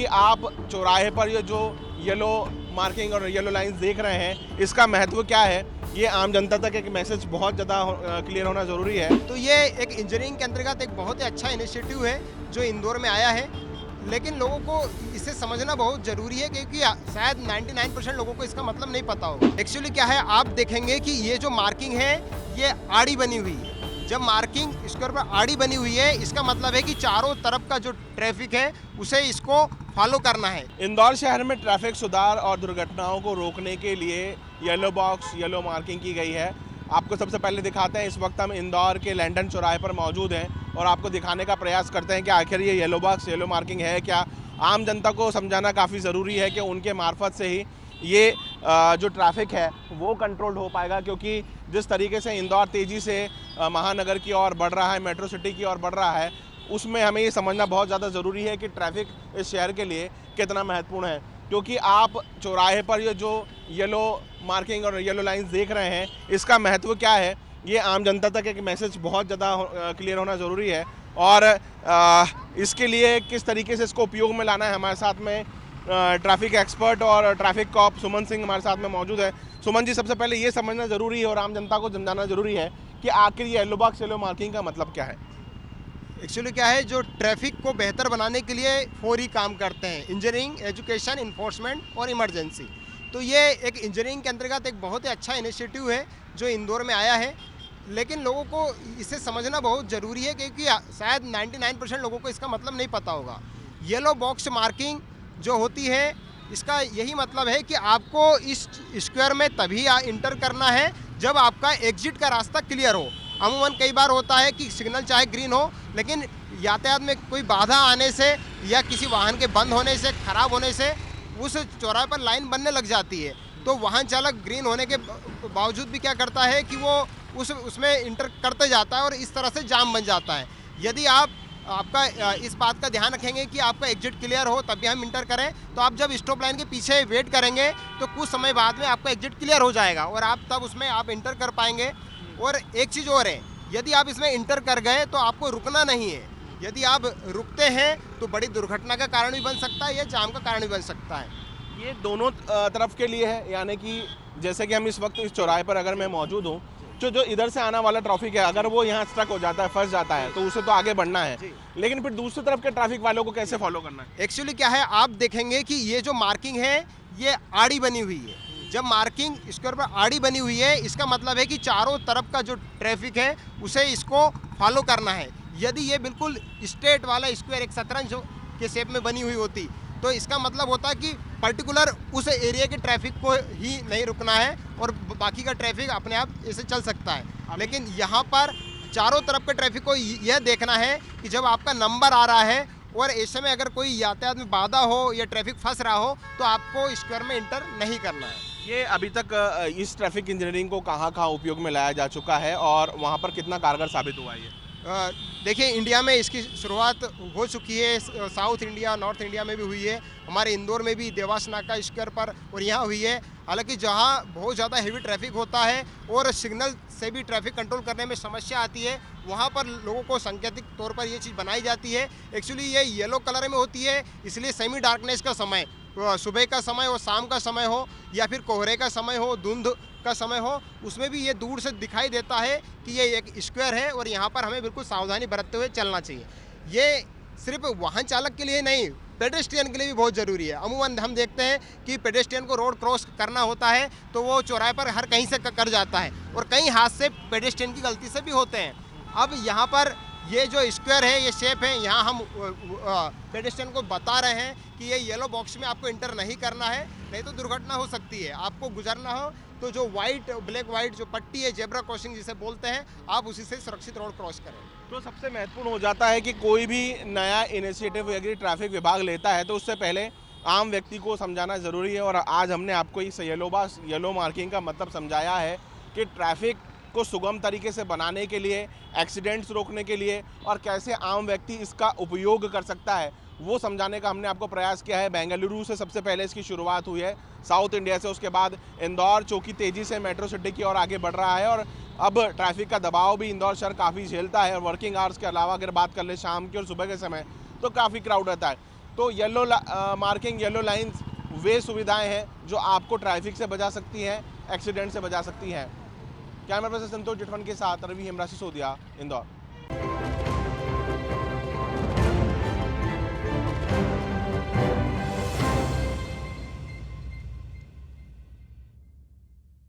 आप चौराहे पर ये जो येलो मार्किंग और येलो लाइंस देख रहे हैं, इसका महत्व क्या है, ये आम जनता तक एक मैसेज बहुत ज़्यादा क्लियर होना ज़रूरी है। तो ये एक इंजीनियरिंग के अंतर्गत एक बहुत ही अच्छा इनिशिएटिव है जो इंदौर में आया है, लेकिन लोगों को इसे समझना बहुत ज़रूरी है क्योंकि शायद 99% लोगों को इसका मतलब नहीं पता होगा। एक्चुअली क्या है, आप देखेंगे कि ये जो मार्किंग है ये आड़ी बनी हुई है। जब मार्किंग स्क्वायर पर आड़ी बनी हुई है, इसका मतलब है कि चारों तरफ का जो ट्रैफिक है उसे इसको फॉलो करना है। इंदौर शहर में ट्रैफिक सुधार और दुर्घटनाओं को रोकने के लिए येलो बॉक्स, येलो मार्किंग की गई है। आपको सबसे पहले दिखाते हैं, इस वक्त हम इंदौर के लैंडन चौराहे पर मौजूद हैं और आपको दिखाने का प्रयास करते हैं कि आखिर ये येलो बॉक्स, येलो मार्किंग है क्या। आम जनता को समझाना काफ़ी ज़रूरी है कि उनके मार्फत से ही ये जो ट्रैफिक है वो कंट्रोल हो पाएगा, क्योंकि जिस तरीके से इंदौर तेज़ी से महानगर की ओर बढ़ रहा है, मेट्रो सिटी की ओर बढ़ रहा है, उसमें हमें ये समझना बहुत ज़्यादा ज़रूरी है कि ट्रैफिक इस शहर के लिए कितना महत्वपूर्ण है। क्योंकि आप चौराहे पर ये जो येलो मार्किंग और येलो लाइंस देख रहे हैं, इसका महत्व क्या है, ये आम जनता तक एक मैसेज बहुत ज़्यादा क्लियर होना ज़रूरी है। और इसके लिए किस तरीके से इसको उपयोग में लाना है, हमारे साथ में ट्रैफिक एक्सपर्ट और ट्रैफिक कॉप सुमन सिंह हमारे साथ में मौजूद है। सुमन जी, सबसे पहले ये समझना ज़रूरी है और आम जनता को समझाना ज़रूरी है कि आखिर ये येलो बॉक्स, येलो मार्किंग का मतलब क्या है। एक्चुअली क्या है, जो ट्रैफिक को बेहतर बनाने के लिए फौरी काम करते हैं, इंजीनियरिंग, एजुकेशन, इन्फोर्समेंट और इमरजेंसी। तो ये एक इंजीनियरिंग के अंतर्गत एक बहुत ही अच्छा इनिशिएटिव है जो इंदौर में आया है, लेकिन लोगों को इसे समझना बहुत ज़रूरी है क्योंकि शायद 99% लोगों को इसका मतलब नहीं पता होगा। येलो बॉक्स मार्किंग जो होती है, इसका यही मतलब है कि आपको इस स्क्वायर में तभी इंटर करना है जब आपका एग्जिट का रास्ता क्लियर हो। अमूमन कई बार होता है कि सिग्नल चाहे ग्रीन हो, लेकिन यातायात में कोई बाधा आने से या किसी वाहन के बंद होने से, खराब होने से उस चौराहे पर लाइन बनने लग जाती है। तो वाहन चालक ग्रीन होने के बावजूद भी क्या करता है कि वो उसमें इंटर करते जाता है और इस तरह से जाम बन जाता है। यदि आपका इस बात का ध्यान रखेंगे कि आपका एग्जिट क्लियर हो तभी हम इंटर करें, तो आप जब स्टॉप लाइन के पीछे वेट करेंगे तो कुछ समय बाद में आपका एग्जिट क्लियर हो जाएगा और आप तब उसमें आप इंटर कर पाएंगे। और एक चीज़ और है, यदि आप इसमें इंटर कर गए तो आपको रुकना नहीं है। यदि आप रुकते हैं तो बड़ी दुर्घटना का कारण भी बन सकता है या जाम का कारण भी बन सकता है। ये दोनों तरफ के लिए है, यानी कि जैसे कि हम इस वक्त इस चौराहे पर अगर मैं मौजूद हूँ, जो इधर से आना वाला ट्रैफिक है, अगर वो यहाँ स्ट्रक हो जाता है, फंस जाता है, तो उसे तो आगे बढ़ना है, लेकिन फिर दूसरी तरफ के ट्रैफिक वालों को कैसे फॉलो करना है। एक्चुअली क्या है, आप देखेंगे कि ये जो मार्किंग है ये आड़ी बनी हुई है। जब मार्किंग स्क्वायर पर आड़ी बनी हुई है, इसका मतलब है कि चारों तरफ का जो ट्रैफिक है उसे इसको फॉलो करना है। यदि ये बिल्कुल स्ट्रेट वाला स्क्वायर एक शतरंज के शेप में बनी हुई होती तो इसका मतलब होता है कि पर्टिकुलर उस एरिया के ट्रैफिक को ही नहीं रुकना है और बाकी का ट्रैफिक अपने आप ऐसे चल सकता है। लेकिन यहाँ पर चारों तरफ के ट्रैफिक को यह देखना है कि जब आपका नंबर आ रहा है और ऐसे में अगर कोई यातायात में बाधा हो या ट्रैफिक फंस रहा हो तो आपको स्क्वायर में इंटर नहीं करना है। ये अभी तक इस ट्रैफिक इंजीनियरिंग को कहाँ कहाँ उपयोग में लाया जा चुका है और वहाँ पर कितना कारगर साबित हुआ है ये? देखिए, इंडिया में इसकी शुरुआत हो चुकी है, साउथ इंडिया, नॉर्थ इंडिया में भी हुई है, हमारे इंदौर में भी देवास नाका स्क्वायर पर और यहाँ हुई है। हालांकि जहाँ बहुत ज़्यादा हेवी ट्रैफिक होता है और सिग्नल से भी ट्रैफिक कंट्रोल करने में समस्या आती है, वहाँ पर लोगों को सांकेतिक तौर पर ये चीज़ बनाई जाती है। एक्चुअली ये येलो कलर में होती है, इसलिए सेमी डार्कनेस का समय, सुबह का समय हो, शाम का समय हो या फिर कोहरे का समय हो, धुंध का समय हो, उसमें भी ये दूर से दिखाई देता है कि ये एक स्क्वायर है और यहाँ पर हमें बिल्कुल सावधानी बरतते हुए चलना चाहिए। ये सिर्फ वाहन चालक के लिए नहीं, पेडेस्ट्रियन के लिए भी बहुत ज़रूरी है। अमूमन हम देखते हैं कि पेडेस्ट्रियन को रोड क्रॉस करना होता है तो वो चौराहे पर हर कहीं से कर जाता है और कई हादसे पेडेस्ट्रियन की गलती से भी होते हैं। अब यहाँ पर ये जो स्क्वायर है, ये शेप है, यहाँ हम पेडेस्ट्रियन को बता रहे हैं कि ये येलो बॉक्स में आपको इंटर नहीं करना है, नहीं तो दुर्घटना हो सकती है। आपको गुजरना हो तो जो वाइट, ब्लैक वाइट जो पट्टी है, जेब्रा क्रॉसिंग जिसे बोलते हैं, आप उसी से सुरक्षित रोड क्रॉस करें। तो सबसे महत्वपूर्ण हो जाता है कि कोई भी नया इनिशिएटिव यदि ट्रैफिक विभाग लेता है तो उससे पहले आम व्यक्ति को समझाना ज़रूरी है। और आज हमने आपको इस येलो मार्किंग का मतलब समझाया है कि ट्रैफिक को सुगम तरीके से बनाने के लिए, एक्सीडेंट्स रोकने के लिए और कैसे आम व्यक्ति इसका उपयोग कर सकता है, वो समझाने का हमने आपको प्रयास किया है। बेंगलुरु से सबसे पहले इसकी शुरुआत हुई है, साउथ इंडिया से, उसके बाद इंदौर चौकी तेज़ी से मेट्रो सिटी की ओर आगे बढ़ रहा है और अब ट्रैफिक का दबाव भी इंदौर शहर काफ़ी झेलता है। और वर्किंग आवर्स के अलावा अगर बात कर ले शाम की और सुबह के समय तो काफ़ी क्राउड रहता है। तो येलो मार्किंग, येलो लाइंस वे सुविधाएं हैं जो आपको ट्रैफिक से बचा सकती हैं, एक्सीडेंट से बचा सकती हैं। कैमरा पर्सन संतोष जिठवन के साथ रवि हेमरा सिसोदिया, इंदौर।